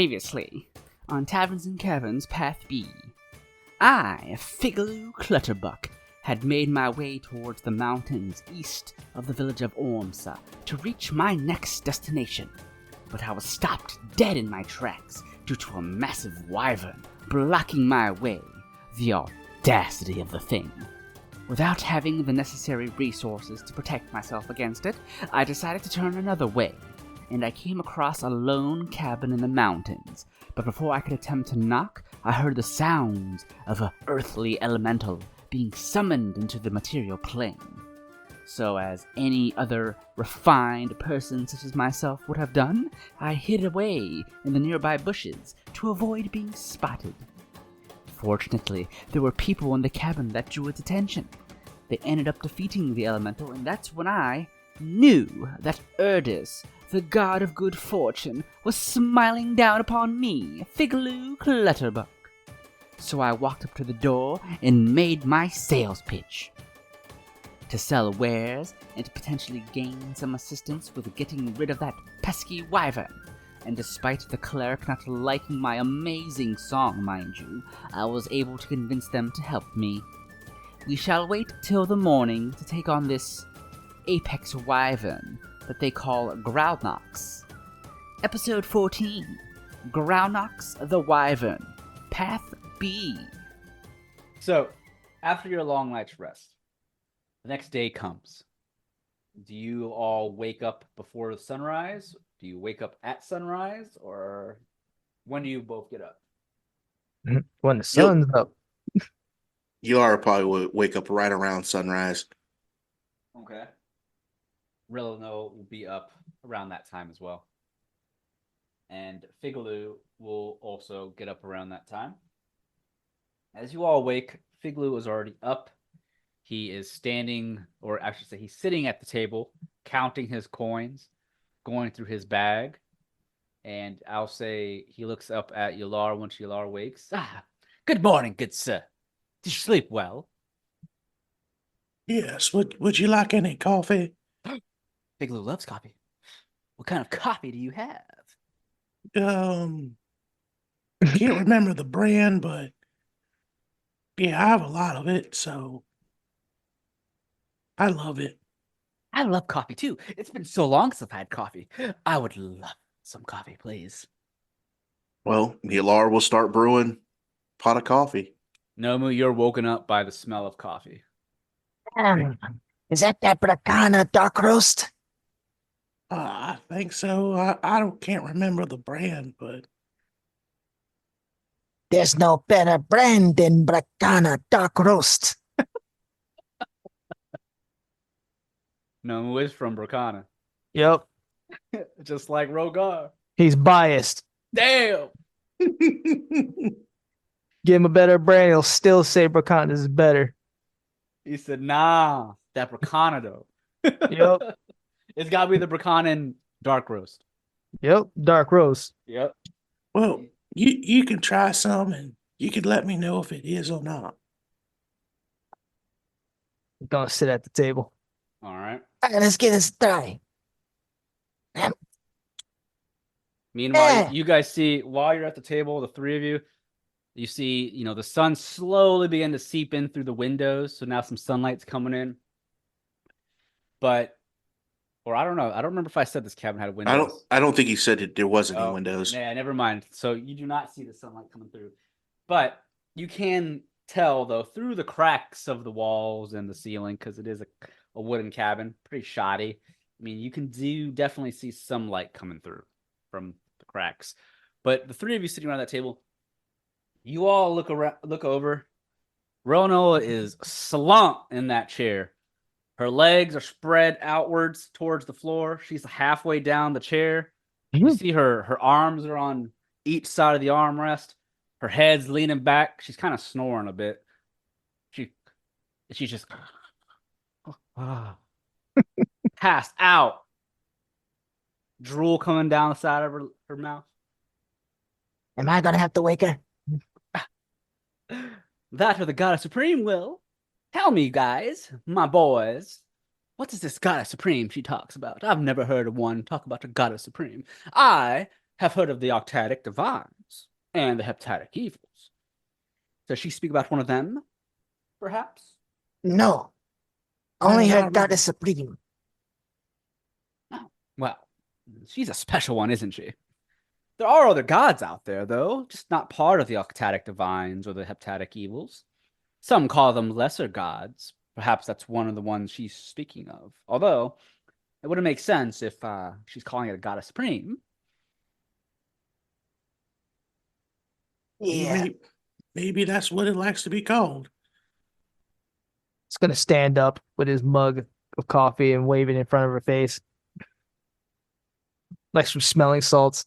Previously, on Taverns and Caverns Path B, I, Figaloo Clutterbuck, had made my way towards the mountains east of the village of Ormsa to reach my next destination, but I was stopped dead in my tracks due to a massive wyvern blocking my way. The audacity of the thing. Without having the necessary resources to protect myself against it, I decided to turn another way, and I came across a lone cabin in the mountains. But before I could attempt to knock, I heard the sounds of an earthly elemental being summoned into the material plane. So as any other refined person such as myself would have done, I hid away in the nearby bushes to avoid being spotted. Fortunately, there were people in the cabin that drew its attention. They ended up defeating the elemental, and that's when I knew that Erdis, the god of good fortune, was smiling down upon me, Figaloo Clutterbuck. So I walked up to the door and made my sales pitch. To sell wares and to potentially gain some assistance with getting rid of that pesky wyvern. And despite the cleric not liking my amazing song, mind you, I was able to convince them to help me. We shall wait till the morning to take on this apex wyvern that they call Gralnox. Episode 14, Gralnox the Wyvern, Path B. So, after your long night's rest, the next day comes. Do you all wake up before the sunrise? Do you wake up at sunrise? Or when do you both get up? When the sun's up. Yara probably would wake up right around sunrise. Okay. Rilano will be up around that time as well. And Figaloo will also get up around that time. As you all wake, Figaloo is already up. He is standing, or I should say he's sitting at the table, counting his coins, going through his bag. And I'll say he looks up at Yalar once Yalar wakes. Ah, good morning, good sir. Did you sleep well? Yes. Would you like any coffee? Figaloo loves coffee. What kind of coffee do you have? Can't remember the brand, but yeah, I have a lot of it, so I love it. I love coffee too. It's been so long since I've had coffee. I would love some coffee, please. Well, Yalar will start brewing pot of coffee. Nomu, you're woken up by the smell of coffee. Is that Bracana dark roast? I think so. Can't remember the brand, but There's no better brand than Bracana dark roast. Nomu is from Bracana. Yep. Just like Rogar. He's biased. Damn! Give him a better brand, he'll still say Bracana is better. He said, nah, that Bracana though. Yep. It's gotta be the Bracana dark roast. Yep. Dark roast. Yep. well, you can try some and you can let me know if it is or not. I'm gonna sit at the table. All right. All right, let's get this started. Meanwhile, you guys see, while you're at the table, the three of you, you see, the sun slowly begin to seep in through the windows. So now some sunlight's coming in. But, or I don't know. I don't remember if I said this cabin had windows. I don't think he said that there wasn't any windows. Yeah, never mind. So you do not see the sunlight coming through. But you can tell, though, through the cracks of the walls and the ceiling, because it is a wooden cabin, pretty shoddy. I mean, you can definitely see some light coming through from the cracks. But the three of you sitting around that table, you all look over. Ronola is slumped in that chair. Her legs are spread outwards towards the floor. She's halfway down the chair. You see her arms are on each side of the armrest. Her head's leaning back. She's kind of snoring a bit. She's just passed out. Drool coming down the side of her mouth. Am I gonna have to wake her? That or the Goddess Supreme will. Tell me, guys, my boys, what is this Goddess Supreme she talks about? I've never heard of one talk about the Goddess Supreme. I have heard of the Octadic Divines and the Heptatic Evils. Does she speak about one of them, perhaps? No, I only do her not goddess supreme. Oh, well, she's a special one, isn't she? There are other gods out there, though, just not part of the Octadic Divines or the Heptatic Evils. Some call them lesser gods. Perhaps that's one of the ones she's speaking of. Although, it wouldn't make sense if she's calling it a goddess supreme. Yeah, Maybe that's what it likes to be called. It's gonna stand up with his mug of coffee and wave it in front of her face, like some smelling salts.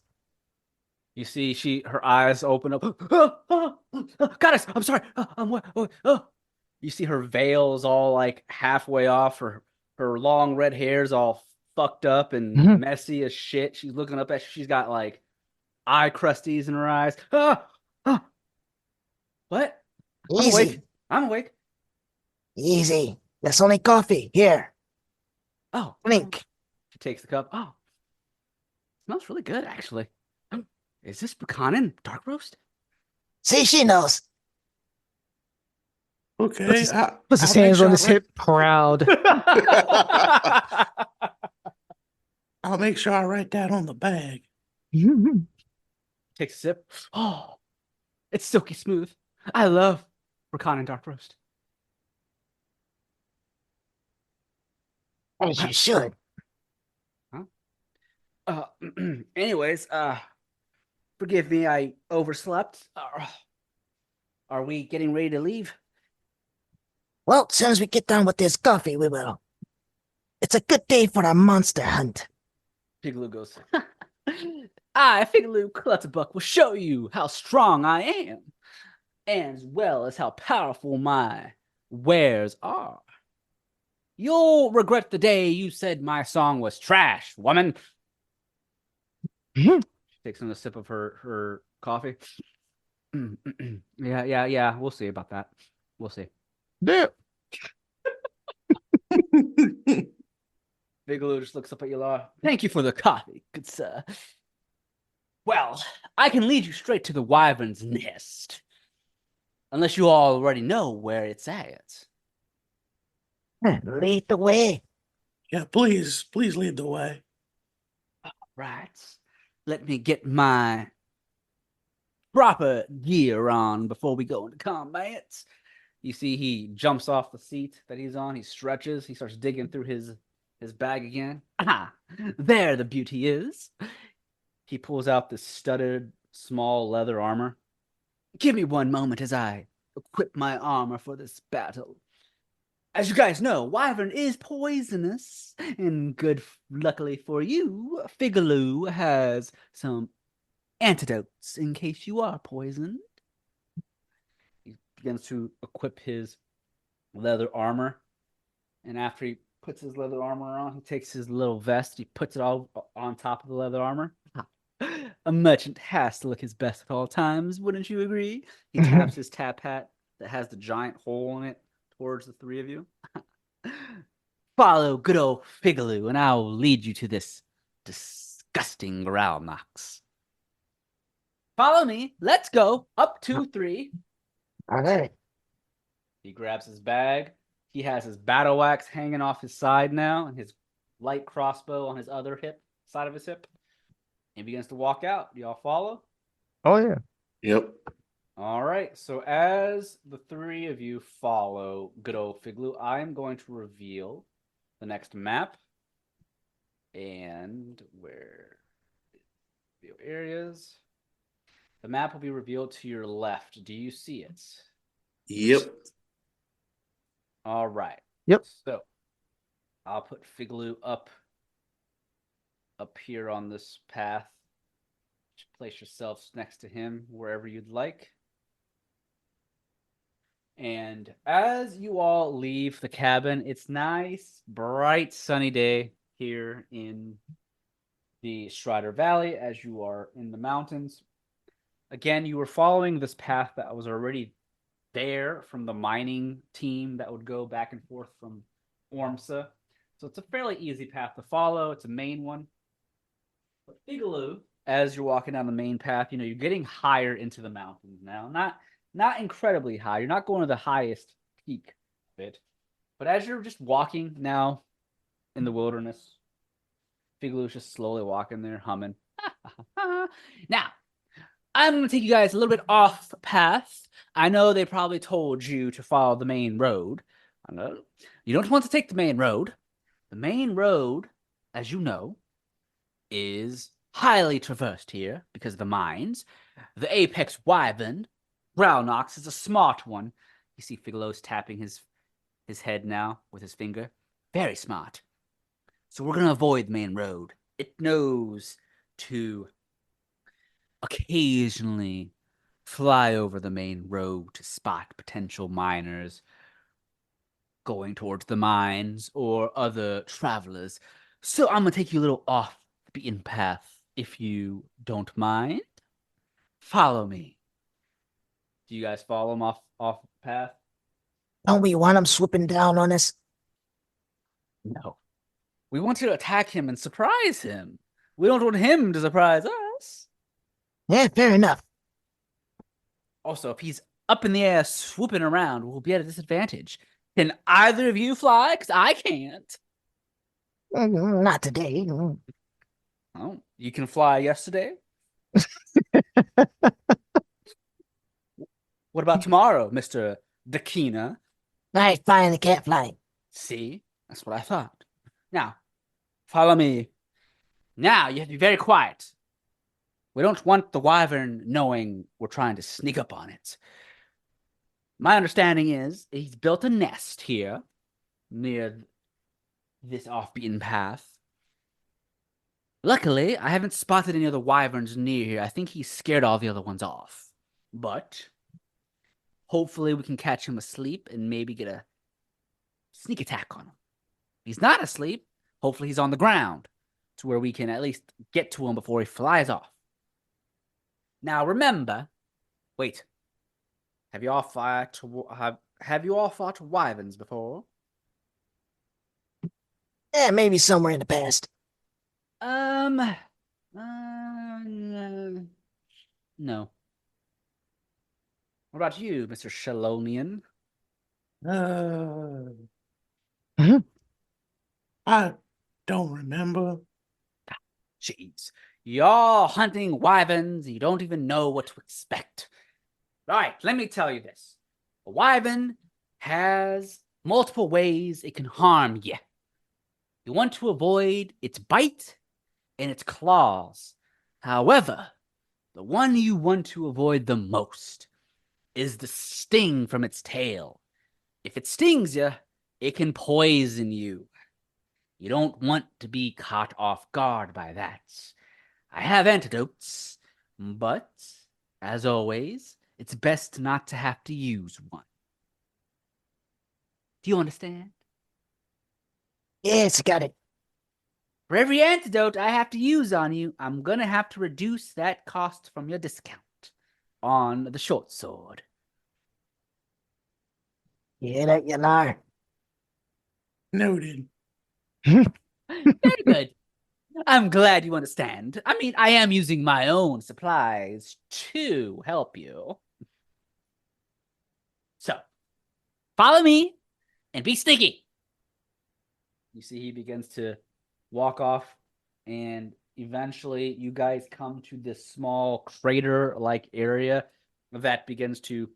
You see, her eyes open up. Goddess, I'm sorry. You see her veil's all like halfway off. Her long red hair's all fucked up and Mhm. messy as shit. She's looking up at. She's got like eye crusties in her eyes. What? I'm awake. easy, I'm awake. easy. That's only coffee. Here, Oh, drink. she takes the cup. Oh, smells really good, actually. Is this Buchanan dark roast? See, she knows. Okay, Puts his I'll make hands sure on I his hip, proud. I'll make sure I write that on the bag. Takes a sip. Oh, it's silky smooth. I love Buchanan dark roast. As you should. Uh, anyways, forgive me, I overslept. Are we getting ready to leave? Well, as soon as we get done with this coffee, we will. It's a good day for a monster hunt. Pigaloo goes, I, Pigaloo Clutterbuck, will show you how strong I am, and as well as how powerful my wares are. You'll regret the day you said my song was trash, woman. She takes another sip of her coffee. Yeah. We'll see about that. We'll see. Yeah. Bigelow just looks up at Ylar. Thank you for the coffee, good sir. Well, I can lead you straight to the Wyvern's nest. Unless you already know where it's at. Lead the way. Yeah, please lead the way. Right. Let me get my proper gear on before we go into combat. You see he jumps off the seat that he's on. He stretches. He starts digging through his bag again. Ah, there the beauty is. He pulls out this studded small leather armor. Give me one moment as I equip my armor for this battle. As you guys know, Wyvern is poisonous, and luckily for you, Figaloo has some antidotes in case you are poisoned. He begins to equip his leather armor, and after he puts his leather armor on, he takes his little vest, he puts it all on top of the leather armor. A merchant has to look his best at all times, wouldn't you agree? He taps his tap hat that has the giant hole in it towards the three of you. Follow good old Figaloo, and I will lead you to this disgusting Gralnox. Follow me. Let's go. Up 2, 3. All right. He grabs his bag. He has his battle axe hanging off his side now, and his light crossbow on his other side of his hip. And begins to walk out. Do y'all follow? Oh yeah. Yep. All right. So as the three of you follow good old Figloo, I'm going to reveal the next map. And where the areas. The map will be revealed to your left. Do you see it? Yep. All right. Yep. So I'll put Figloo up here on this path. Just place yourselves next to him wherever you'd like. And as you all leave the cabin, it's nice, bright, sunny day here in the Strider Valley as you are in the mountains. Again, you were following this path that was already there from the mining team that would go back and forth from Ormsa. So it's a fairly easy path to follow. It's a main one. But Figaloo, as you're walking down the main path, you know, you're getting higher into the mountains now. Not incredibly high. You're not going to the highest peak of it. But as you're just walking now in the wilderness, Figalo's just slowly walking there, humming. Now, I'm going to take you guys a little bit off path. I know they probably told you to follow the main road. I know you don't want to take the main road. The main road, as you know, is highly traversed here because of the mines. The apex wyvern, Gralnox, is a smart one. You see Figalo's tapping his head now with his finger. Very smart. So we're going to avoid the main road. It knows to occasionally fly over the main road to spot potential miners going towards the mines or other travelers. So I'm going to take you a little off the beaten path if you don't mind. Follow me. Do you guys follow him off path? Don't we want him swooping down on us? No. We want to attack him and surprise him. We don't want him to surprise us. Yeah, fair enough. Also, if he's up in the air swooping around, we'll be at a disadvantage. Can either of you fly? Because I can't. Not today. Oh, you can fly yesterday? What about tomorrow, Mr. Dakina? I finally can't fly. See? That's what I thought. Now, follow me. Now, you have to be very quiet. We don't want the wyvern knowing we're trying to sneak up on it. My understanding is he's built a nest here near this off-beaten path. Luckily, I haven't spotted any other wyverns near here. I think he scared all the other ones off. But hopefully we can catch him asleep and maybe get a sneak attack on him. If he's not asleep, hopefully he's on the ground to where we can at least get to him before he flies off. Now remember, wait. Have you all fought wyverns before? Yeah, maybe somewhere in the past. No. What about you, Mr. Shalonian? Mhm. I don't remember. Jeez. You're hunting wyverns, you don't even know what to expect. All right, let me tell you this. A wyvern has multiple ways it can harm you. You want to avoid its bite and its claws. However, the one you want to avoid the most is the sting from its tail. If it stings you, it can poison you. You don't want to be caught off guard by that. I have antidotes, but, as always, it's best not to have to use one. Do you understand? Yes, got it. For every antidote I have to use on you, I'm going to have to reduce that cost from your discount on the short sword. Yeah, that you are. Noted. Very good. I'm glad you understand. I mean, I am using my own supplies to help you. So, follow me and be sneaky. You see he begins to walk off, and eventually you guys come to this small crater-like area that begins to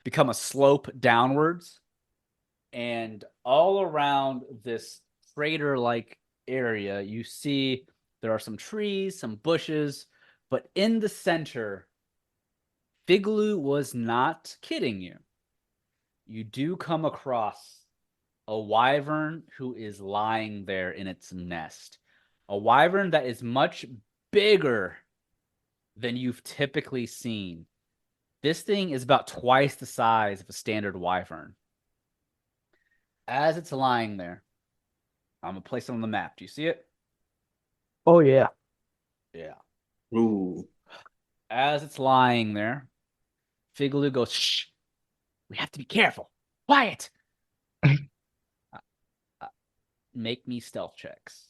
become a slope downwards. And all around this crater-like area, you see there are some trees, some bushes, but in the center, Figloo was not kidding you. You do come across a wyvern who is lying there in its nest. A wyvern that is much bigger than you've typically seen. This thing is about twice the size of a standard wyvern. As it's lying there, I'm going to place it on the map. Do you see it? Oh yeah. Yeah. Ooh. As it's lying there, Figloo goes, shh, we have to be careful. Quiet. Make me stealth checks.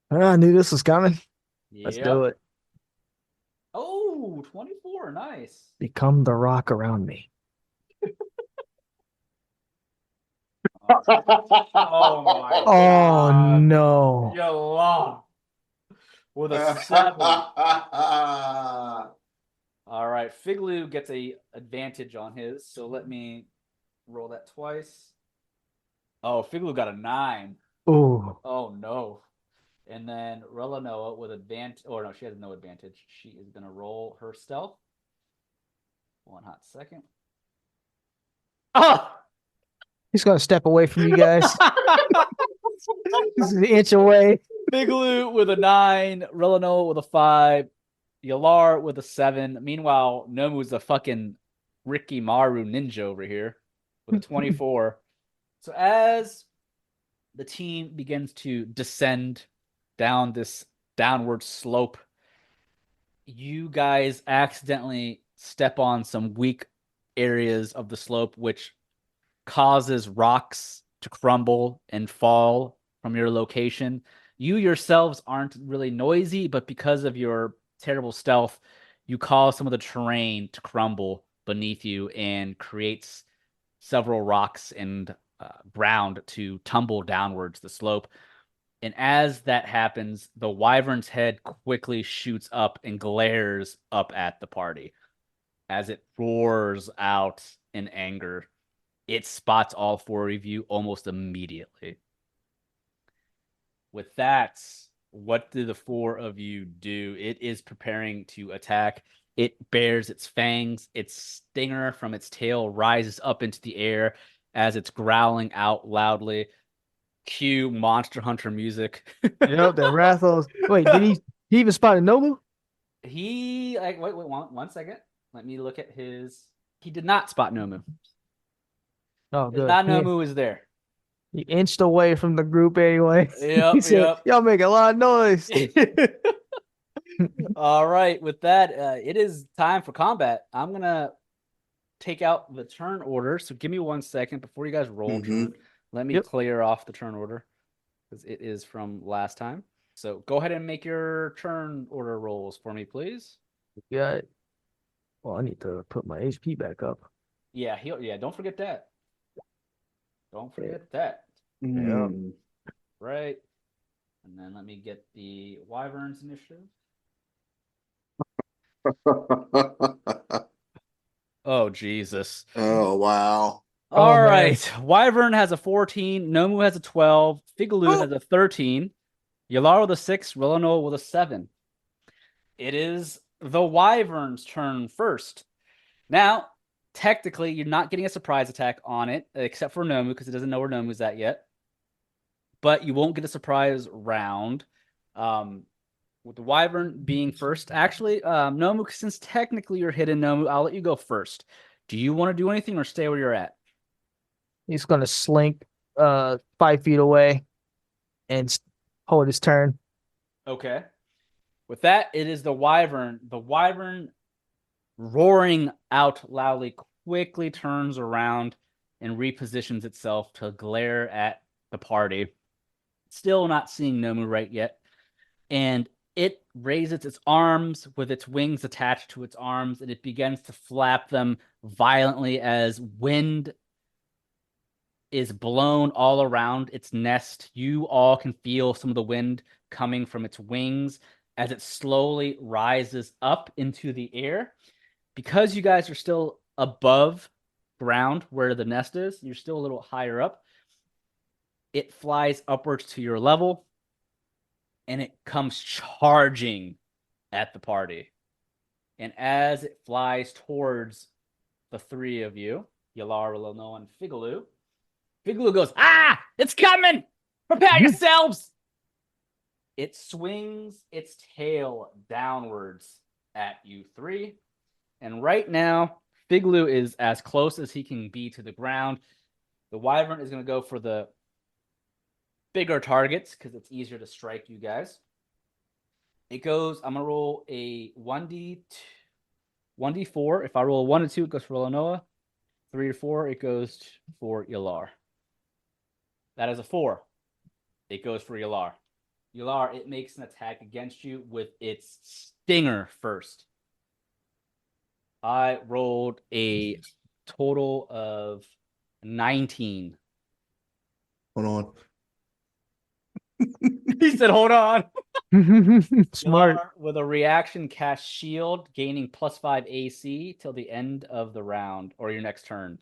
I knew this was coming. Let's Yep. do it. Oh, 24. Nice. Become the rock around me. Oh my Oh god. no. You lost with a 7. All right, Figloo gets a advantage on his, so let me roll that twice. Oh, Figloo got a 9. Ooh. Oh no. And then Relanoa with advantage. Oh no, she has no advantage. She is gonna roll her stealth. One hot second. Oh! He's gonna step away from you guys. This is an inch away. Figloo with a 9, Relanoa with a 5, Yalar with a 7. Meanwhile, Nomu's a fucking Ricky Maru ninja over here with a 24. So as the team begins to descend down this downward slope, you guys accidentally step on some weak areas of the slope, which causes rocks to crumble and fall from your location. You yourselves aren't really noisy, but because of your terrible stealth, you cause some of the terrain to crumble beneath you and creates several rocks and ground to tumble downwards the slope. And as that happens, the wyvern's head quickly shoots up and glares up at the party. As it roars out in anger, it spots all 4 of you almost immediately. With that, what do the 4 of you do? It is preparing to attack. It bares its fangs. Its stinger from its tail rises up into the air as it's growling out loudly. Cue Monster Hunter music. Yep, that Rathos. Wait, did he even spot a Nomu? He wait one second. Let me look at his. He did not spot Nomu. Oh, good. Not Nomu is there. He inched away from the group anyway. Yep, He said, yep. y'all make a lot of noise. All right, with that, it is time for combat. I'm gonna take out the turn order. So give me 1 second before you guys roll turn. Let me Yep. clear off the turn order because it is from last time. So go ahead and make your turn order rolls for me, please. Got it. Well, I need to put my HP back up. Yeah, don't forget that. Don't forget that. Yeah. Right. And then let me get the Wyverns initiative. Oh, Jesus. Oh, wow. All man. right. Wyvern has a 14. Nomu has a 12. Figaloo has a 13. Yalar with a 6. Relanoa with a 7. It is the Wyvern's turn first. Now, technically, you're not getting a surprise attack on it, except for Nomu, because it doesn't know where Nomu's at yet. But you won't get a surprise round. With the Wyvern being first. Actually, Nomu, since technically you're hidden, Nomu, I'll let you go first. Do you want to do anything or stay where you're at? He's gonna slink 5 feet away and hold his turn. Okay. With that, it is the Wyvern. The Wyvern, roaring out loudly, quickly turns around and repositions itself to glare at the party. Still not seeing Nomu right yet. And it raises its arms with its wings attached to its arms, and it begins to flap them violently as wind is blown all around its nest. You all can feel some of the wind coming from its wings as it slowly rises up into the air. Because you guys are still above ground where the nest is, you're still a little higher up. It flies upwards to your level, and it comes charging at the party. And as it flies towards the 3 of you, Yalar, Relanoa, and Figaloo, Figaloo goes, "Ah! It's coming! Prepare yourselves!" It swings its tail downwards at you 3. And right now, Figaloo is as close as he can be to the ground. The Wyvern is going to go for the bigger targets because it's easier to strike you guys. It goes, I'm going to roll a 1d4. If I roll a 1 and 2, it goes for Relanoa. 3 or 4, it goes for Yalar. That is a 4. It goes for Yalar. Yalar, it makes an attack against you with its stinger first. I rolled a total of 19. Hold on. He said, hold on. Smart. Yalar, with a reaction, cast shield, gaining +5 AC till the end of the round or your next turn.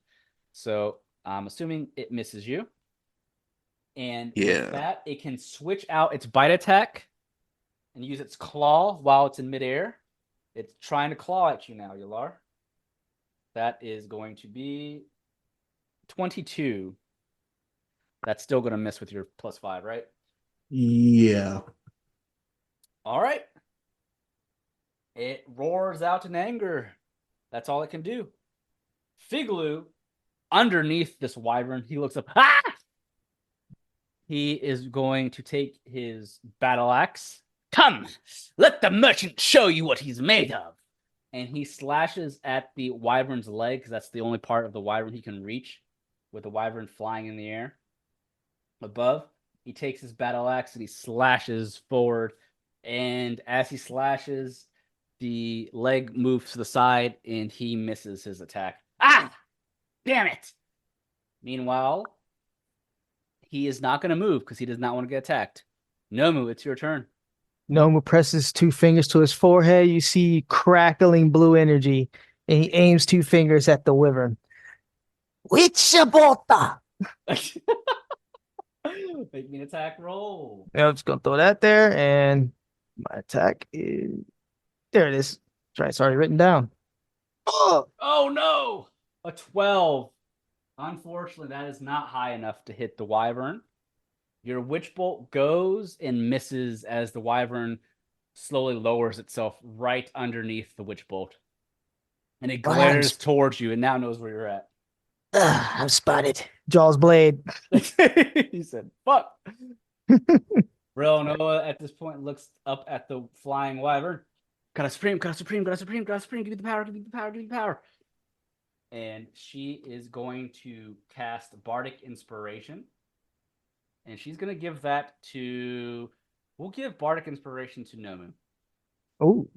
So I'm assuming it misses you. And Yeah. with that, it can switch out its bite attack and use its claw while it's in midair. It's trying to claw at you now, Yalar. That is going to be 22. That's still going to miss with your +5, right? Yeah. All right. It roars out in anger. That's all it can do. Figloo, underneath this wyvern, he looks up. Ah! He is going to take his battle axe. Come, let the merchant show you what he's made of. And he slashes at the wyvern's leg, because that's the only part of the wyvern he can reach, with the wyvern flying in the air above. He takes his battle axe and he slashes forward. And as he slashes, the leg moves to the side and he misses his attack. Ah! Damn it! Meanwhile, he is not going to move because he does not want to get attacked. Nomu, it's your turn. Noma presses 2 fingers to his forehead. You see crackling blue energy, and he aims 2 fingers at the wyvern. Witchabota! Make me an attack roll. Yeah, I'm just gonna throw that there, and my attack is there. It is. It's already written down. Oh no! A 12. Unfortunately, that is not high enough to hit the wyvern. Your witch bolt goes and misses as the wyvern slowly lowers itself right underneath the witch bolt. And it glares towards you and now knows where you're at. I'm spotted. Jaws blade. He said, fuck. Bro, Noah at this point looks up at the flying wyvern. Got a supreme, got a supreme, got a supreme, got a supreme. Give me the power, give me the power, give me the power. And she is going to cast Bardic Inspiration. And she's going to give that to... We'll give Bardic Inspiration to Nomu. Oh.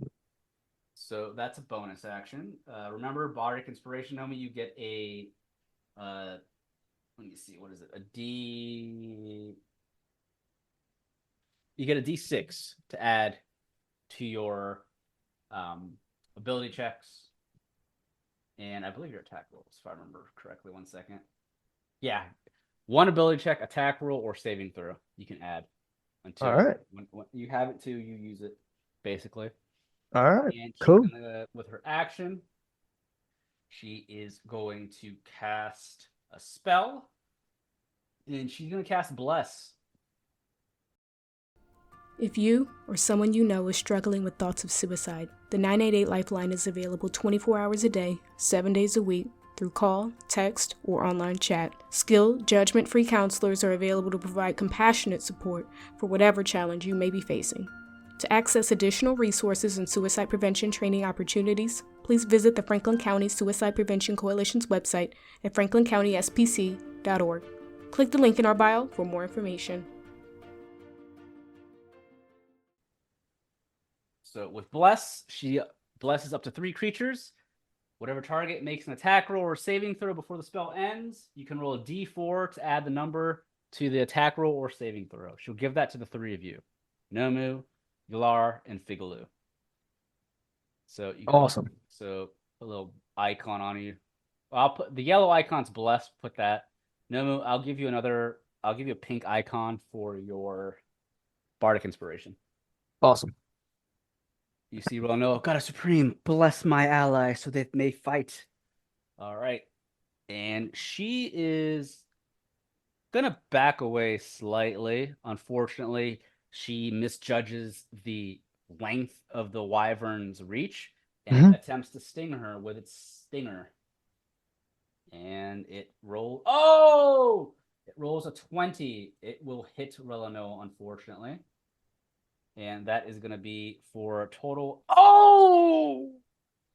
So that's a bonus action. Remember, Bardic Inspiration, Nomu, you get a... let me see, what is it? A D... You get a D6 to add to your ability checks. And I believe your attack rolls, if I remember correctly. 1 second. Yeah. 1 ability check, attack roll, or saving throw you can add. Until all right. When you have it too, you use it, basically. All right. And cool. With her action, she is going to cast a spell. And she's going to cast Bless. If you or someone you know is struggling with thoughts of suicide, the 988 Lifeline is available 24 hours a day, 7 days a week, through call, text, or online chat. Skilled, judgment-free counselors are available to provide compassionate support for whatever challenge you may be facing. To access additional resources and suicide prevention training opportunities, please visit the Franklin County Suicide Prevention Coalition's website at franklincountｙspc.org. Click the link in our bio for more information. So with Bless, she blesses up to 3 creatures. Whatever target makes an attack roll or saving throw before the spell ends, you can roll a d4 to add the number to the attack roll or saving throw. She'll give that to the 3 of you. Nomu, Yalar, and Figaloo. So you Awesome. So a little icon on you. I'll put the yellow icon's Bless, put that. Nomu, I'll give you a pink icon for your Bardic Inspiration. Awesome. You see, Rono, got a supreme. Bless my ally so they may fight. All right. And she is going to back away slightly. Unfortunately, she misjudges the length of the wyvern's reach and attempts to sting her with its stinger. And it rolls. Oh! It rolls a 20. It will hit Relano, unfortunately. And that is going to be for a total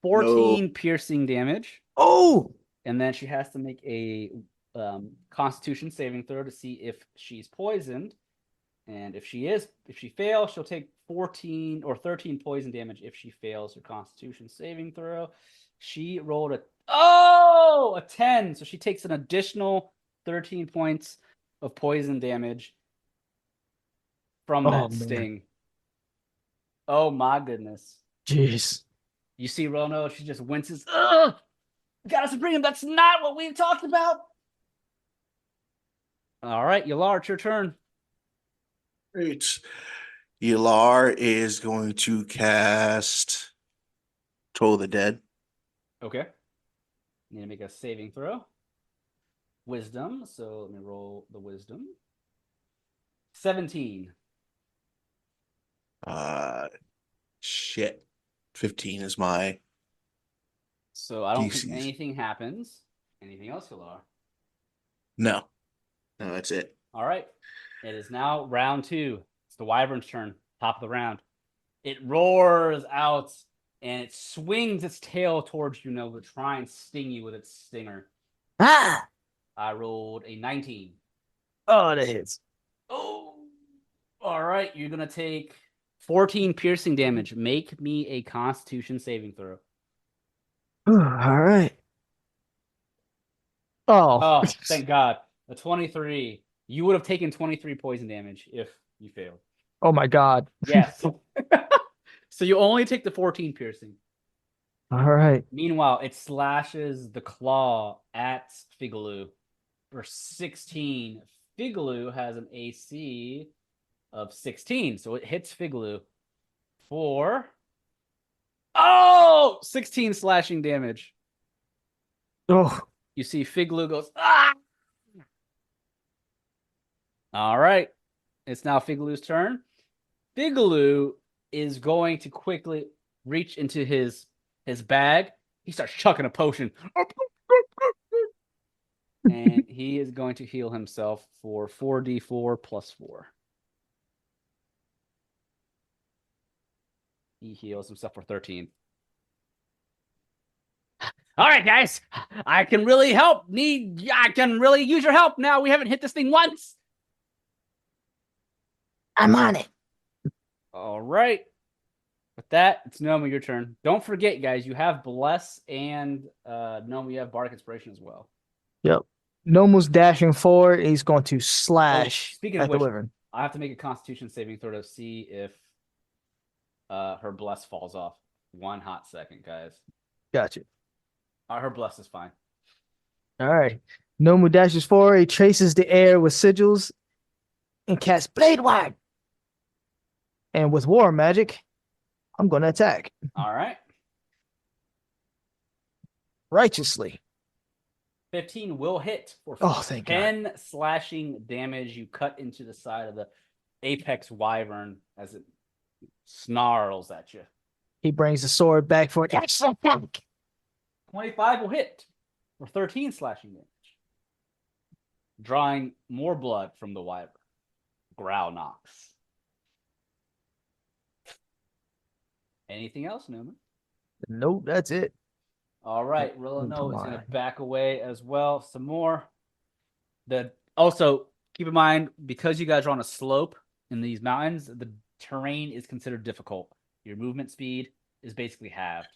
14 piercing damage. Oh! And then she has to make a Constitution saving throw to see if she's poisoned. And if she fails, she'll take 14 or 13 poison damage if she fails her Constitution saving throw. She rolled a 10, so she takes an additional 13 points of poison damage from that man. sting. Oh my goodness. Jeez. You see Rono, she just winces. Ugh! Goddess Supreme, that's not what we talked about. All right, Yalar, it's your turn. Great. Yalar is going to cast Toll of the Dead. Okay. Need to make a saving throw. Wisdom, so let me roll the wisdom. 17. Shit. 15 is my So I don't think DCs. anything happens. Anything else, Yalar? No. No, that's it. All right. It is now round 2. It's the Wyvern's turn. Top of the round. It roars out and it swings its tail towards you, Nova, to try and sting you with its stinger. Ah! I rolled a 19. Oh, that hits. Oh! All right. You're going to take 14 piercing damage. Make me a Constitution saving throw. All right. Oh. Oh, thank God. A 23. You would have taken 23 poison damage if you failed. Oh my God. Yes. So you only take the 14 piercing. All right. Meanwhile, it slashes the claw at Figaloo for 16. Figaloo has an AC of 16, so it hits Figaloo for 16 slashing damage. Oh. You see Figaloo goes, ah! All right. It's now Figaloo's turn. Figaloo is going to quickly reach into his bag. He starts chucking a potion. And he is going to heal himself for 4d4 plus 4. He heals himself for 13. All right, guys. I can really help. I can really use your help now. We haven't hit this thing once. I'm on it. All right. With that, it's Noma, your turn. Don't forget, guys, you have Bless and Noma, you have Bardic Inspiration as well. Yep. Nomu's dashing forward. He's going to slash speaking at of the which, Wyvern. I have to make a Constitution saving throw to see if her Bless falls off. 1 hot second, guys. Gotcha. Her Bless is fine. All right. Nomu dashes forward. He traces the air with sigils and casts Blade Ward. And with War Magic, I'm going to attack All right. righteously. 15 will hit for Thank 10 slashing damage. You cut into the side of the Apex Wyvern as it snarls at you. He brings the sword back for an extra attack. 25 will hit for 13 slashing damage. Drawing more blood from the Wyvern. Gralnox. Anything else, Newman? Nope, that's it. All right, Rilla Come No is going to on. back away as well. Some more. Also, keep in mind, because you guys are on a slope in these mountains, the terrain is considered difficult. Your movement speed is basically halved.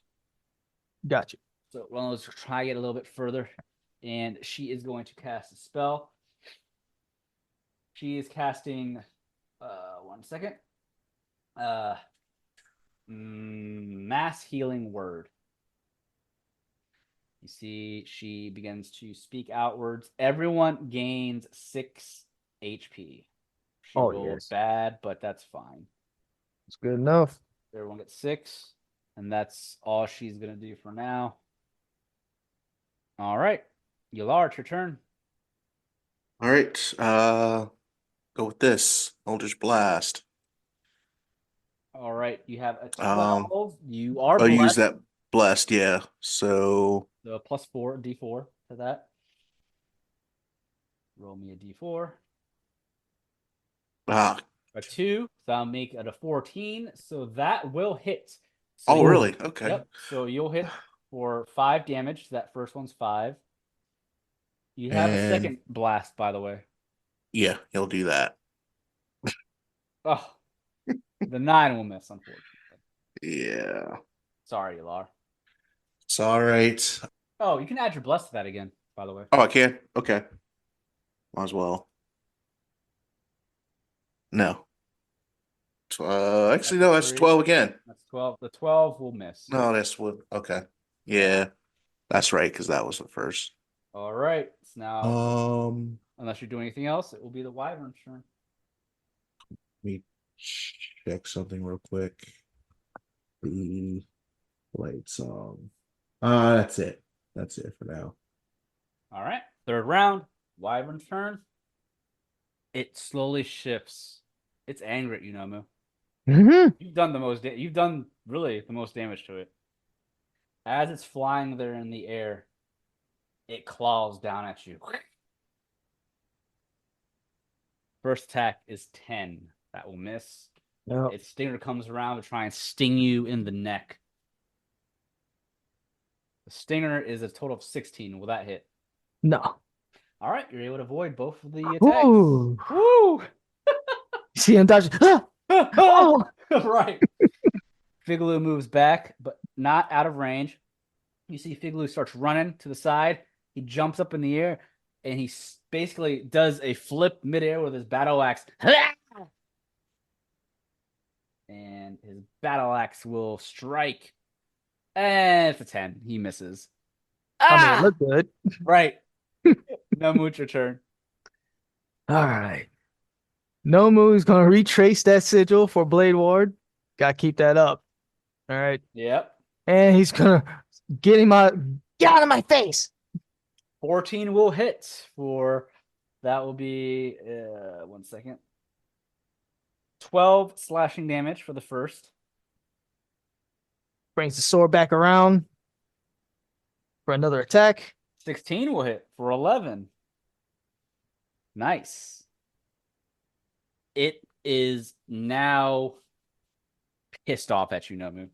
Gotcha. So Rilla is trying to get a little bit further, and she is going to cast a spell. She is casting, 1 second, Mass Healing Word. You see, she begins to speak outwards. Everyone gains 6 HP. She rolled bad, but that's fine. It's good enough. Everyone gets 6, and that's all she's going to do for now. All right. Yalar, it's your turn. All right. Go with this. Eldritch Blast. All right. You have a 12. You are I'll blessed. use that blessed, yeah. So So plus 4, D4 to that. Roll me a D4. A 2. So I'll make it a 14. So that will hit. So really? Okay. Yep. So you'll hit for 5 damage. That first one's 5. You have a second blast, by the way. Yeah, he'll do that. Oh. The 9 will miss, unfortunately. Yeah. Sorry, Yalar. It's all right. Oh, you can add your bless to that again, by the way. Oh, I can? Okay. Might as well. No. Actually, no, that's 3. 12 again. That's 12. The 12 will miss. No, that's what. Okay. Yeah. That's right, because that was the first. All right. It's now, Um, unless you're doing anything else, it will be the Wyvern's turn. let me check something real quick. The light song. That's it. That's it for now. All right. 3rd round. Wyvern's turn. It slowly shifts. It's angry at you, Nomu. Mm-hmm. You've done the most. You've done really the most damage to it. As it's flying there in the air, it claws down at you. First attack is 10. That will miss. Yep. Its stinger comes around to try and sting you in the neck. The stinger is a total of 16. Will that hit? No. All right, you're able to avoid both of the attacks. Ooh. Woo! See him dodge. Ah! Oh! Right. Figaloo moves back, but not out of range. You see Figaloo starts running to the side. He jumps up in the air, and he basically does a flip midair with his battle axe. And his battle axe will strike. And it's a 10. He misses. I mean, it looked good. Right. No mooch return. All right. Nomu is going to retrace that sigil for Blade Ward. Got to keep that up. All right. Yep. And he's going to get him out. Get out of my face. 14 will hit for, that will be, 1 second. 12 slashing damage for the first. Brings the sword back around for another attack. 16 will hit for 11. Nice. It is now pissed off at you, Nomu.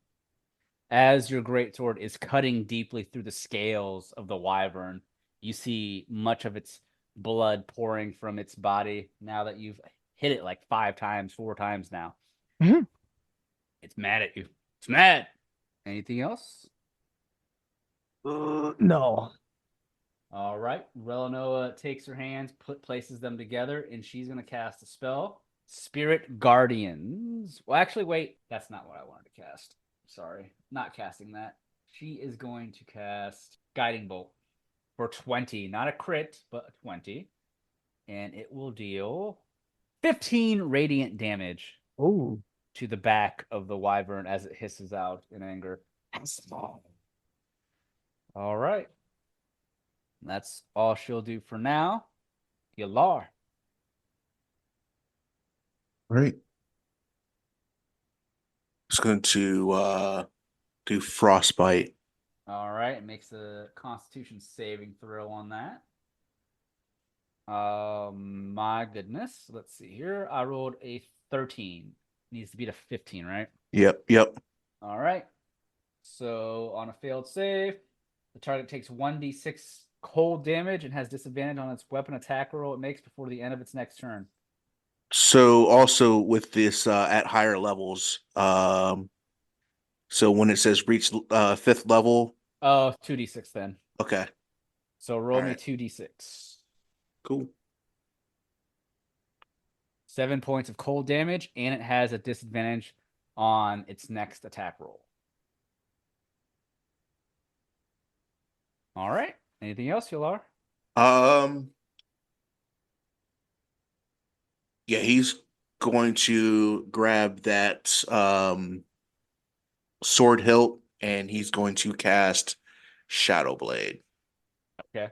As your greatsword is cutting deeply through the scales of the wyvern, you see much of its blood pouring from its body now that you've hit it like 4 times now. Mm-hmm. It's mad at you. It's mad. Anything else? No. All right. Relanoa takes her hands, places them together, and she's going to cast a spell. Spirit Guardians. Well, actually, wait. That's not what I wanted to cast. Sorry. Not casting that. She is going to cast Guiding Bolt for 20. Not a crit, but a 20. And it will deal 15 radiant damage Oh. to the back of the wyvern as it hisses out in anger. All right. That's all she'll do for now. Yalar. Right. It's going to do frostbite. All right. It makes a Constitution saving throw on that. My goodness. Let's see here. I rolled a 13. Needs to beat a 15, right? Yep. All right. So on a failed save, the target takes 1d6 cold damage and has disadvantage on its weapon attack roll it makes before the end of its next turn. So also with this at higher levels, so when it says reach 5th level, Oh, 2d6 then. okay, So roll me Alright. 2d6. cool. 7 points of cold damage, and it has a disadvantage on its next attack roll. All right. Anything else, Yalar? Yeah, he's going to grab that sword hilt and he's going to cast Shadow Blade. Okay.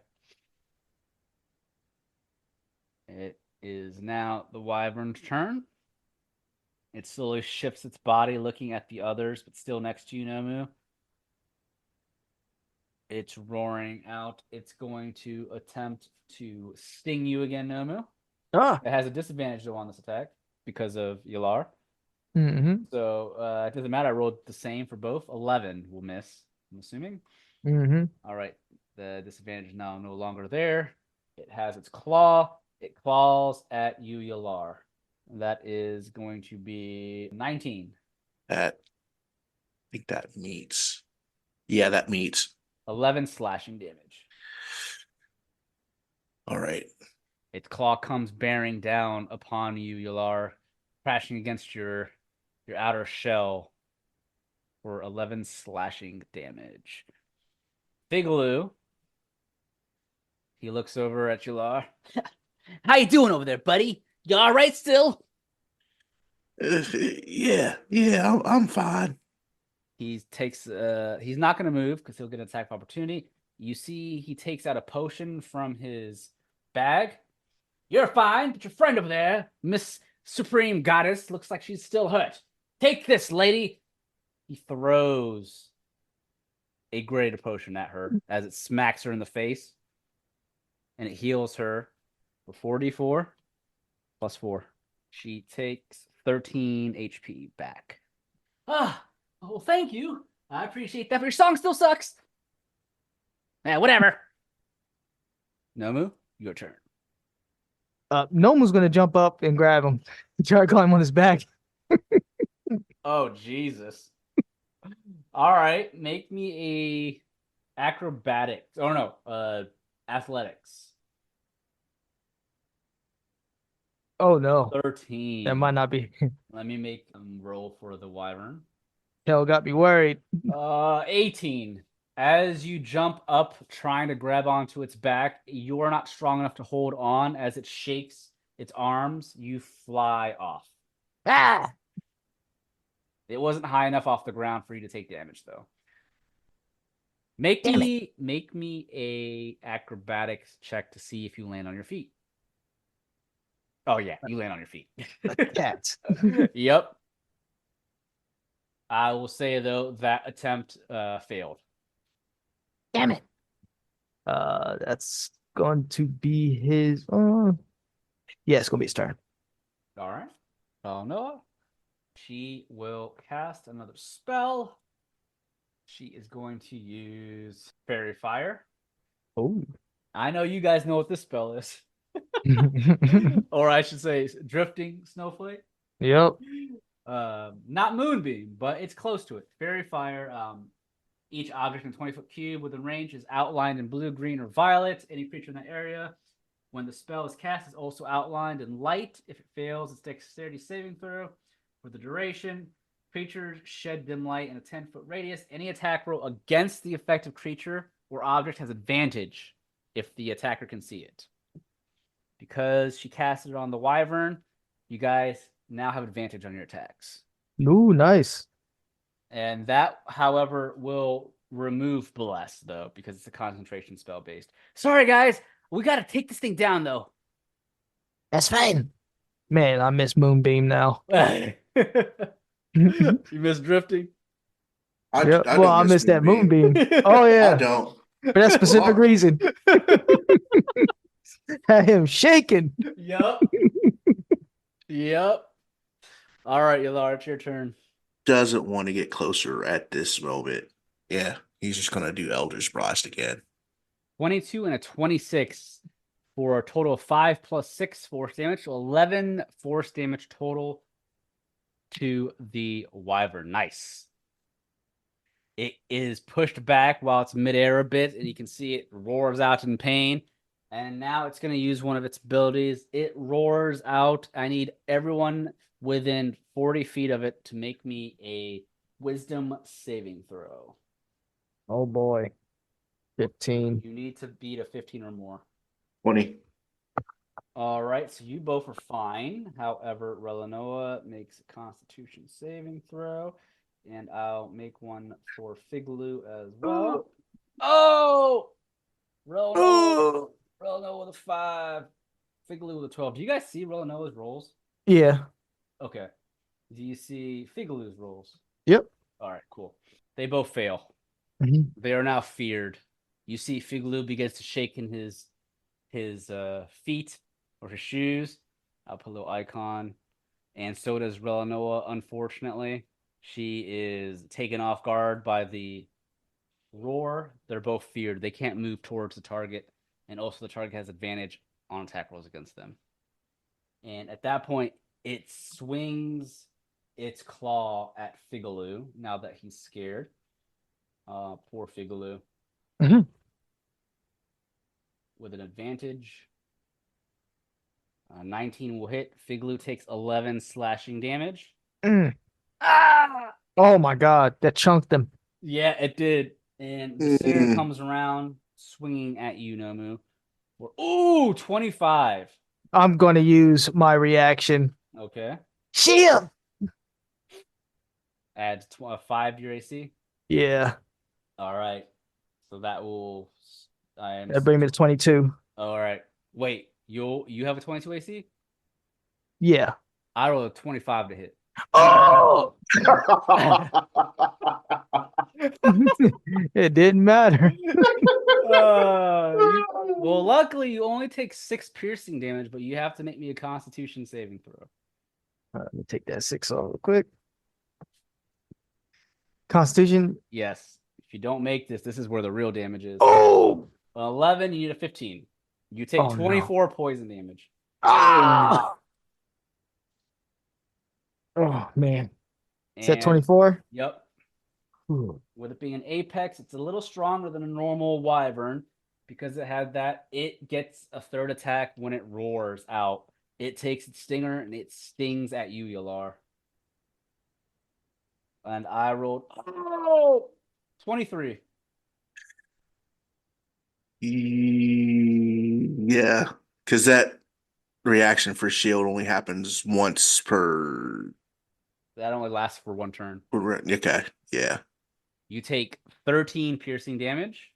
It is now the wyvern's turn. It slowly shifts its body, looking at the others, but still next to you, Nomu. It's roaring out. It's going to attempt to sting you again, Nomu. Ah. It has a disadvantage, though, on this attack because of Yalar. Mm-hmm. So it doesn't matter. I rolled the same for both. 11 will miss, I'm assuming. Mm-hmm. All right. The disadvantage is now no longer there. It has its claw. It claws at you, Yalar. That is going to be 19. I think that meets. Yeah, that meets. 11 slashing damage. All right. Its claw comes bearing down upon you, Yalar, crashing against your outer shell for 11 slashing damage. Figaloo. He looks over at Yalar. How you doing over there, buddy? You all right still? Yeah, I'm fine. He takes he's not going to move because he'll get an attack of opportunity. You see he takes out a potion from his bag. You're fine, but your friend over there, Miss Supreme Goddess, looks like she's still hurt. Take this, lady. He throws a greater potion at her as it smacks her in the face. And it heals her for 4d4 plus 4. She takes 13 HP back. Ah, well, thank you. I appreciate that, but your song still sucks. Yeah, whatever. Nomu, your turn. Nomu's gonna jump up and grab him. Try to climb on his back. Oh, Jesus. All right, make me a acrobatics. Oh, no, athletics. Oh no, 13. that might not be. Let me make them roll for the Wyvern. Hell, got me worried. 18. As you jump up trying to grab onto its back, you're not strong enough to hold on. As it shakes its arms, you fly off. Ah! It wasn't high enough off the ground for you to take damage, though. Make Damn me a acrobatics check to see if you land on your feet. Oh yeah, you land on your feet. Cats. Yep. I will say though that attempt failed. Damn it. That's going to be his. Yeah, it's gonna be his turn. All right. Oh no. She will cast another spell. She is going to use Fairy Fire. Oh. I know you guys know what this spell is. Or I should say Drifting Snowflake. Yep. Not Moonbeam, but it's close to it. Fairy Fire. Each object in a 20-foot cube within range is outlined in blue, green, or violet. Any creature in that area, when the spell is cast, is also outlined in light. If it fails, it's dexterity saving throw. For the duration, creatures shed dim light in a 10-foot radius. Any attack roll against the effective creature or object has advantage if the attacker can see it. Because she casted it on the Wyvern, you guys now have advantage on your attacks. Ooh, nice. And that, however, will remove Bless, though, because it's a concentration spell based. Sorry, guys. We got to take this thing down, though. That's fine. Man, I miss Moonbeam now. You miss drifting? I Well, don't I miss miss that Moonbeam. Moonbeam. Oh yeah, I don't. for that specific reason. Had him shaking. Yep. Yep. All right, Yalar, it's your turn. Doesn't want to get closer at this moment. Yeah, he's just gonna do Elder's Blast again. 22 and a 26 for a total of 5 plus 6 force damage. So 11 force damage total to the Wyvern. Nice. It is pushed back while it's midair a bit, and you can see it roars out in pain. And now it's going to use one of its abilities. It roars out. I need everyone within 40 feet of it to make me a wisdom saving throw. Oh boy. 15. You need to beat a 15 or more. 20. All right, so you both are fine. However, Relanoa makes a Constitution saving throw, and I'll make one for Figaloo as well. Oh! Relanoa with a 5, Figaloo with a 12. Do you guys see Relanoa's rolls? Yeah. Okay. Do you see Figaloo's rolls? Yep. All right, cool. They both fail. Mhm. They are now feared. You see Figaloo begins to shake in his feet or his shoes. I'll put a little icon. And so does Relanoa, unfortunately. She is taken off guard by the roar. They're both feared. They can't move towards the target. And also the target has advantage on attack rolls against them. And at that point, It swings its claw at Figaloo now that he's scared. Poor Figaloo. Mhm. With an advantage. 19 will hit. Figaloo takes 11 slashing damage. Mm. Ah! Oh my god, that chunked him. Yeah, it did. And the singer comes around swinging at you, Nomu. Ooh, 25. I'm going to use my reaction. Okay. Shield! Adds 5 to your AC. Yeah, All right. So that will. that bring me to 22. All right. Wait, you have a 22 AC? Yeah. I roll a 25 to hit. Oh! It didn't matter. Well, luckily you only take 6 piercing damage, but you have to make me a Constitution saving throw. Let me take that 6 off real quick. Constitution. Yes. If you don't make this, this is where the real damage is. Oh! 11, you need a 15. You take 24 poison damage. Ah! Oh, man. Is that 24? Yep. Ooh. With it being an apex, it's a little stronger than a normal wyvern because it had that. It gets a third attack when it roars out. It takes its stinger and it stings at you, Yalar. And I rolled 23. Yeah, because that reaction for shield only happens once per. That only lasts for 1 turn. Okay, yeah. You take 13 piercing damage.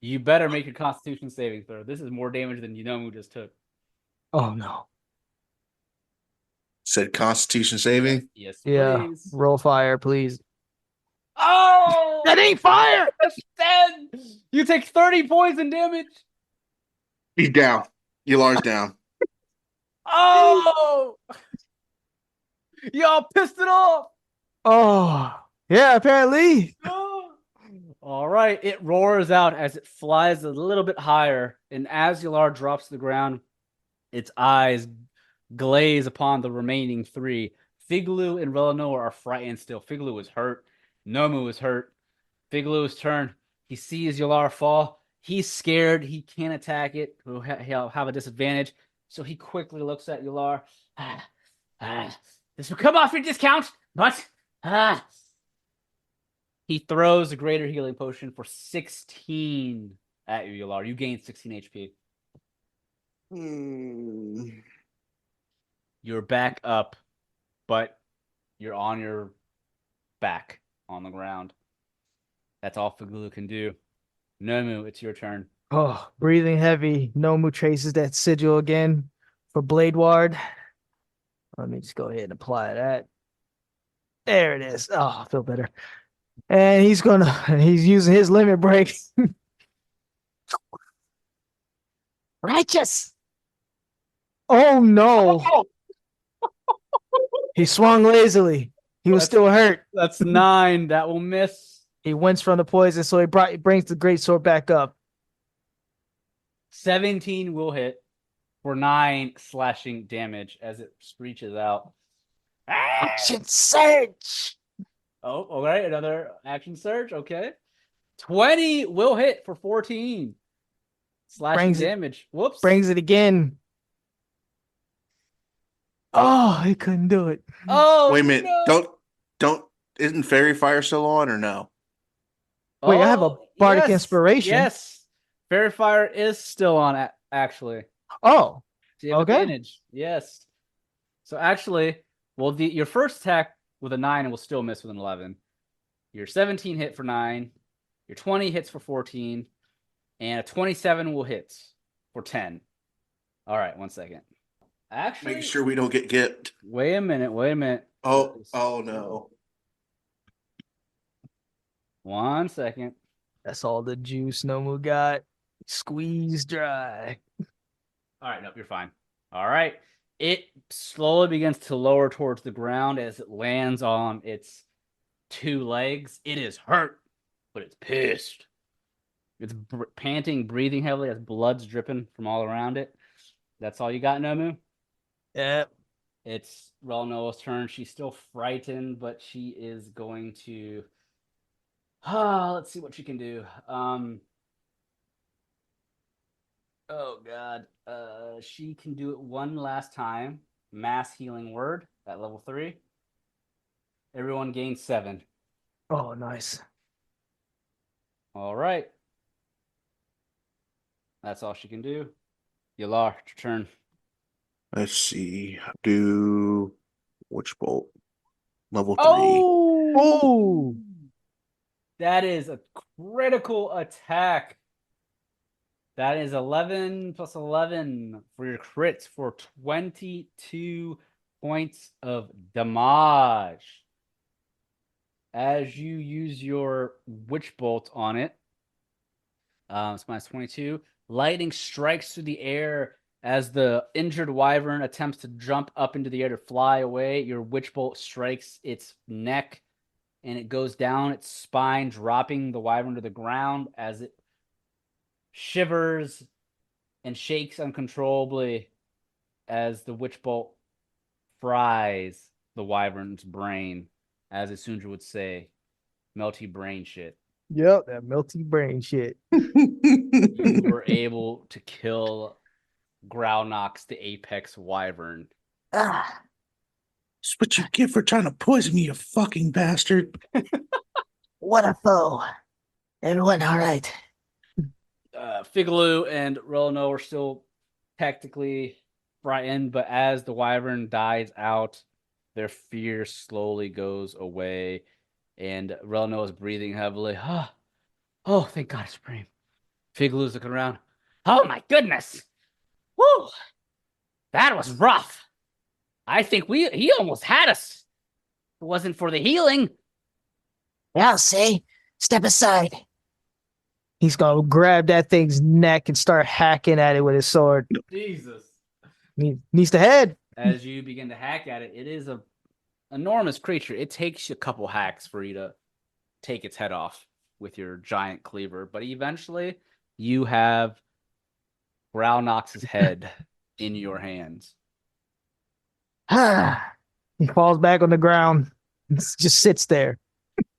You better make your Constitution saving throw. This is more damage than Yunomu just took. Oh, no. Said Constitution saving. Yes, Yeah. please. Roll fire, please. Oh! That ain't fire! That's 10! You take 30 poison damage. He's down. Yalar's down. Oh! Y'all pissed it off. Oh, yeah, apparently. All right. It roars out as it flies a little bit higher. And as Yalar drops to the ground, its eyes glaze upon the remaining 3. Figaloo and Relanoa are frightened still. Figaloo is hurt. Nomu is hurt. Figaloo's turn. He sees Yalar fall. He's scared. He can't attack it. He'll have a disadvantage. So he quickly looks at Yalar. This will come off your discount, but he throws a greater healing potion for 16 at you, Yalar. You gain 16 HP. You're back up, but you're on your back on the ground. That's all Figaloo can do. Nomu, it's your turn. Oh, breathing heavy. Nomu traces that sigil again for Blade Ward. Let me just go ahead and apply that. There it is. Oh, I feel better. And he's using his limit break. Righteous. Oh no. He swung lazily. He was still hurt. That's 9. That will miss. He wins from the poison, so he brings the great sword back up. 17 will hit for 9 slashing damage as it screeches out. Action surge. Oh, all right. Another action surge. Okay. 20 will hit for 14 slashing damage. Whoops. Brings it again. Oh, he couldn't do it. Oh, wait a minute. No. Don't. Isn't Fairy Fire still on or no? Wait, I have a Bardic Inspiration. Yes. Fairy Fire is still on, actually. Oh, so you have advantage. Yes. So actually, well, your first attack with a 9 will still miss with an 11. Your 17 hit for 9. Your 20 hits for 14. And a 27 will hit for 10. All right, 1 second. Actually, making sure we don't get gipped. Wait a minute. Oh no. 1 second. That's all the juice Nomu got. Squeeze dry. All right, nope, you're fine. All right. It slowly begins to lower towards the ground as it lands on its 2 legs. It is hurt, but it's pissed. It's panting, breathing heavily as blood's dripping from all around it. That's all you got, Nomu? Yep. It's Relnoa's turn. She's still frightened, but she is going to. Let's see what she can do. Oh god. She can do it one last time. Mass healing word at level 3. Everyone gains 7. Oh, nice. All right. That's all she can do. Yalar, it's your turn. Let's see. Do Witch Bolt. Level 3. Oh! That is a critical attack. That is 11 plus 11 for your crits for 22 points of damage. As you use your Witch Bolt on it, it's minus 22. Lightning strikes through the air as the injured wyvern attempts to jump up into the air to fly away. Your Witch Bolt strikes its neck, and it goes down its spine, dropping the wyvern to the ground as it shivers and shakes uncontrollably as the Witch Bolt fries the wyvern's brain, as Isundra would say, melty brain shit. Yep, that melty brain shit. You were able to kill Gralnox, the apex wyvern. Ah, That's what you get for trying to poison me, you fucking bastard. what a foe. Everyone all right? Figaloo and Relno are still technically frightened, but as the wyvern dies out, their fear slowly goes away, and Relno is breathing heavily. Oh, thank God, Supreme. Figaloo's looking around. Oh my goodness! Woo! That was rough. I think he almost had us. If it wasn't for the healing. I'll say, step aside. He's gonna grab that thing's neck and start hacking at it with his sword. Jesus. He needs the head. As you begin to hack at it, it is a enormous creature. It takes you a couple hacks for you to take its head off with your giant cleaver, but eventually you have Gralnox's head in your hands. He falls back on the ground. Just sits there.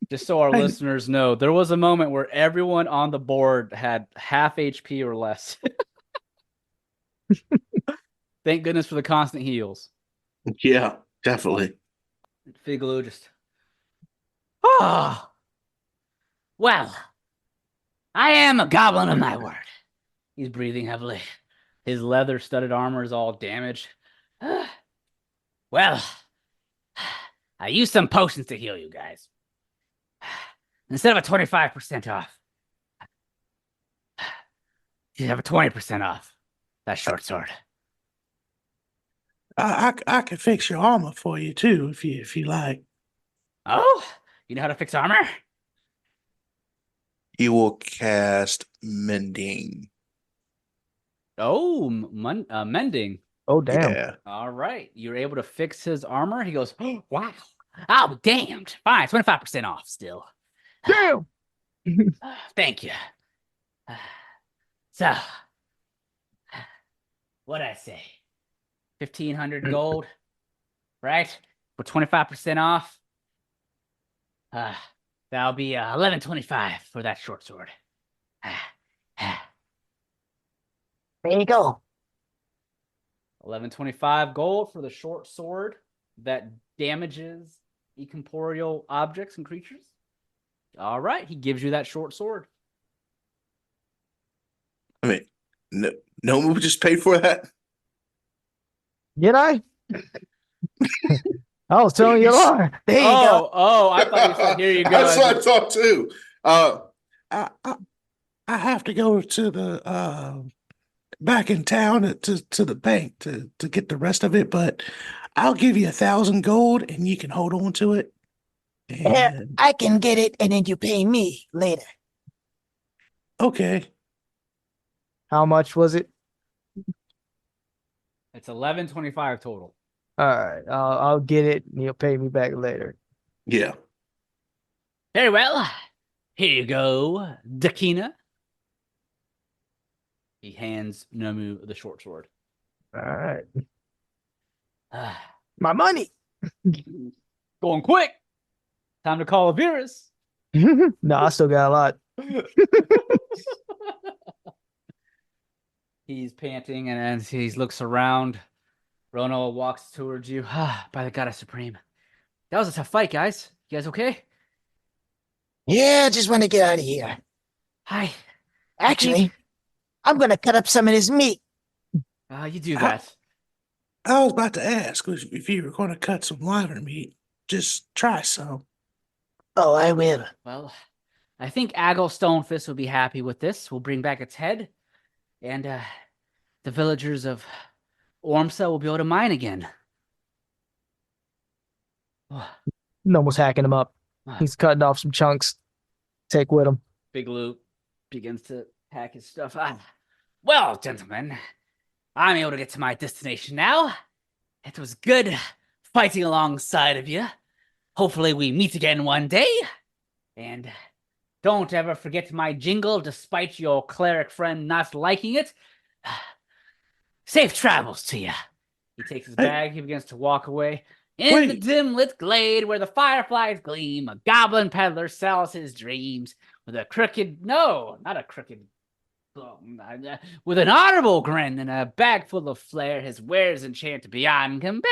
Just so our listeners know, there was a moment where everyone on the board had half HP or less. Thank goodness for the constant heals. Yeah, definitely. Figaloo just. Oh! Well, I am a goblin of my word. He's breathing heavily. His leather-studded armor is all damaged. Well, I used some potions to heal you guys. Instead of a 25% off, you have a 20% off that short sword. I could fix your armor for you too, if you like. Oh, you know how to fix armor? You will cast Mending. Oh, mending. Oh, damn. Yeah. All right. You're able to fix his armor. He goes, oh, wow. I'll be damned. Fine, 25% off still. Damn. Thank you. So, what'd I say? 1,500 gold, right? For 25% off. That'll be 11.25 for that short sword. There you go. 11.25 gold for the short sword that damages incorporeal objects and creatures. All right, he gives you that short sword. I mean, no move just paid for that. Did I? I was telling you a lie. There you go. Oh, I thought you said, here you go. That's what I thought too. I have to go to the back in town to the bank to get the rest of it, but I'll give you 1,000 gold and you can hold on to it. Here, And I can get it, and then you pay me later. okay. How much was it? It's 11.25 total. All right, I'll get it, and you'll pay me back later. Yeah. Very well. Here you go, Dakina. He hands Nomu the short sword. All right. My money. Going quick. Time to call a virus. No, I still got a lot. He's panting, and as he looks around, Rono walks towards you. By the goddess supreme. That was a tough fight, guys. You guys okay? Yeah, just want to get out of here. Hi. Actually, I'm gonna cut up some of this meat. You do that. I was about to ask if you were going to cut some wyvern meat. Just try some. Oh, I will. Well, I think Aggle Stonefist will be happy with this. We'll bring back its head, and the villagers of Ormsa will be able to mine again. Nomu's hacking him up. He's cutting off some chunks. Take with him. Big Lou begins to pack his stuff. Well, gentlemen, I'm able to get to my destination now. It was good fighting alongside of you. Hopefully we meet again one day. And don't ever forget my jingle, despite your cleric friend not liking it. Safe travels to you. He takes his bag. He begins to walk away. In the dim-lit glade where the fireflies gleam, a goblin peddler sells his dreams with a crooked, no, not a crooked, with an honorable grin and a bag full of flair, his wares enchant beyond compare.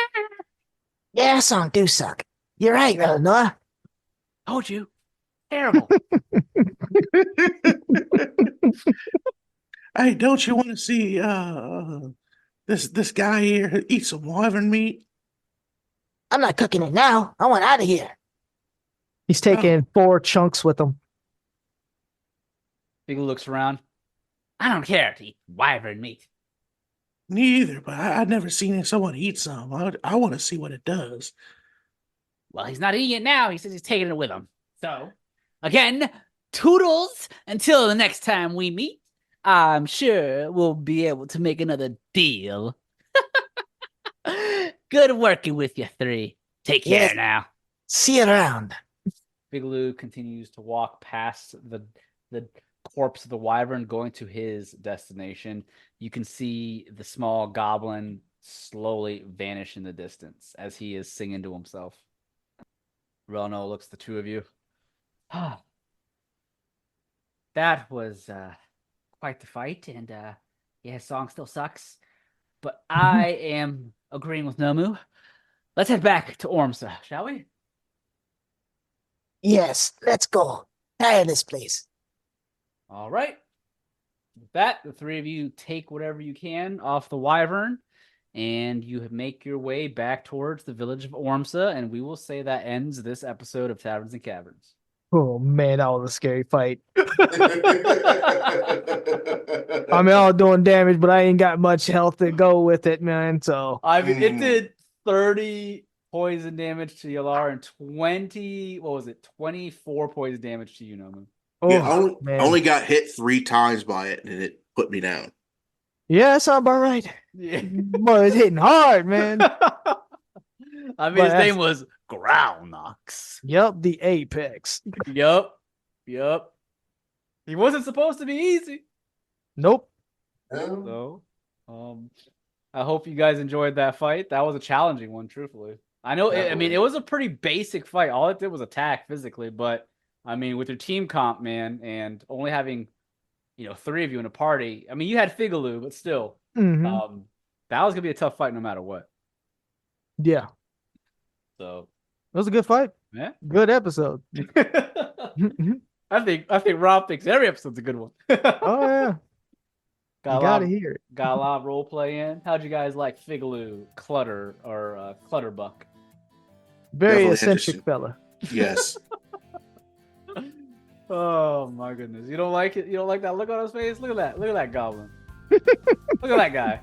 Yeah, that song do suck. You're right, Eleanor. Told you. Terrible. Hey, don't you want to see this guy here eat some wyvern meat? I'm not cooking it now. I want out of here. He's taking 4 chunks with him. Big looks around. I don't care to eat wyvern meat. Neither, but I've never seen someone eat some. I want to see what it does. Well, he's not eating it now. He says he's taking it with him. So, again, toodles until the next time we meet. I'm sure we'll be able to make another deal. Good working with you 3. Take care now. See you around. Big Lou continues to walk past the corpse of the wyvern going to his destination. You can see the small goblin slowly vanish in the distance as he is singing to himself. Rono looks at the two of you. That was quite the fight, and yeah, his song still sucks. But I am agreeing with Nomu. Let's head back to Ormsa, shall we? Yes, let's go. Tired of this place. All right. With that, the 3 of you take whatever you can off the wyvern, and you make your way back towards the village of Ormsa, and we will say that ends this episode of Taverns and Caverns. Oh man, that was a scary fight. I mean, I was doing damage, but I ain't got much health to go with it, man. So I mean, it did 30 poison damage to Yalar and 24 poison damage to you, Nomu. oh, I only got hit 3 times by it, and it put me down. yeah, that sounds about right. Yeah. Boy, it's hitting hard, man. I mean, his name was Gralnox. Yep, the apex. Yup. He wasn't supposed to be easy. Nope. So, I hope you guys enjoyed that fight. That was a challenging one, truthfully. I know. I mean, it was a pretty basic fight. All it did was attack physically, but I mean, with your team comp, man, and only having 3 of you in a party. I mean, you had Figaloo, but still, that was gonna be a tough fight no matter what. Yeah. So it was a good fight. Yeah. Good episode. I think Rob thinks every episode's a good one. Oh yeah. Gotta hear it. Got a lot of role play in. How'd you guys like Figaloo, Clutter, or Clutterbuck? Very Definitely eccentric fella. Yes. Oh my goodness. You don't like it? You don't like that look on his face? Look at that. Look at that goblin. Look at that guy.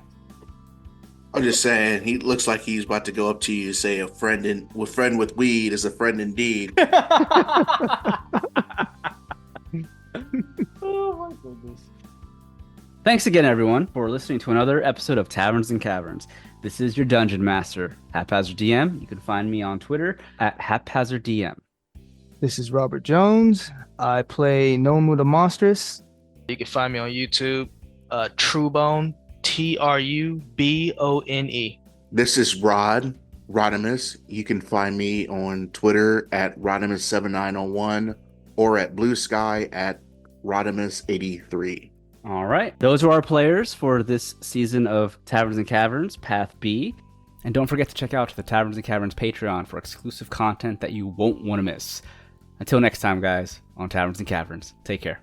I'm just saying, he looks like he's about to go up to you and say, "A friend with weed is a friend indeed." Oh my goodness. Thanks again, everyone, for listening to another episode of Taverns and Caverns. This is your Dungeon Master, Haphazard DM. You can find me on Twitter at HaphazardDM. This is Robert Jones. I play Nomu the Monstrous. You can find me on YouTube, Truebone, Trubone. This is Rodimus. You can find me on Twitter at Rodimus7901 or at Blue Sky at Rodimus83. All right. Those are our players for this season of Taverns and Caverns, Path B. And don't forget to check out the Taverns and Caverns Patreon for exclusive content that you won't want to miss. Until next time, guys, on Taverns and Caverns, take care.